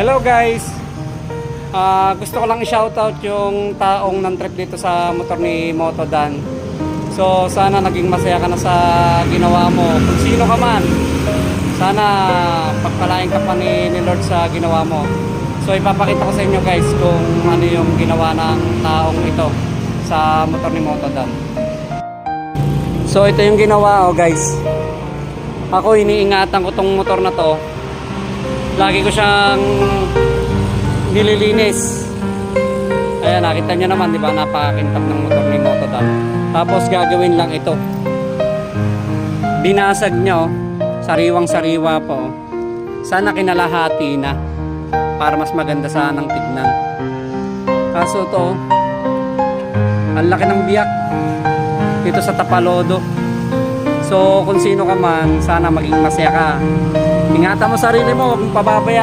Hello guys! Gusto ko lang i-shoutout yung taong nan-trip dito sa motor ni Motodan. So sana naging masaya ka na sa ginawa mo. Kung sino ka man, sana pagpalain ka pa ni Lord sa ginawa mo. So ipapakita ko sa inyo guys kung ano yung ginawa ng taong ito sa motor ni Motodan. So ito yung ginawa guys. Ako iniingatan ko tong motor na to. Lagi ko siyang nililinis. Ayan, nakita nyo naman, di ba? Napakakintab ng motor ni Motodan. Tapos gagawin lang ito. Binasag nyo, sariwang-sariwa po. Sana kinalahati na para mas maganda sanang tignan. Kaso to, ang laki ng biyak dito sa Tapalodo. So kung sino ka man, sana maging masaya ka. Ingatan mo sarili mo, huwag mong pababayaan.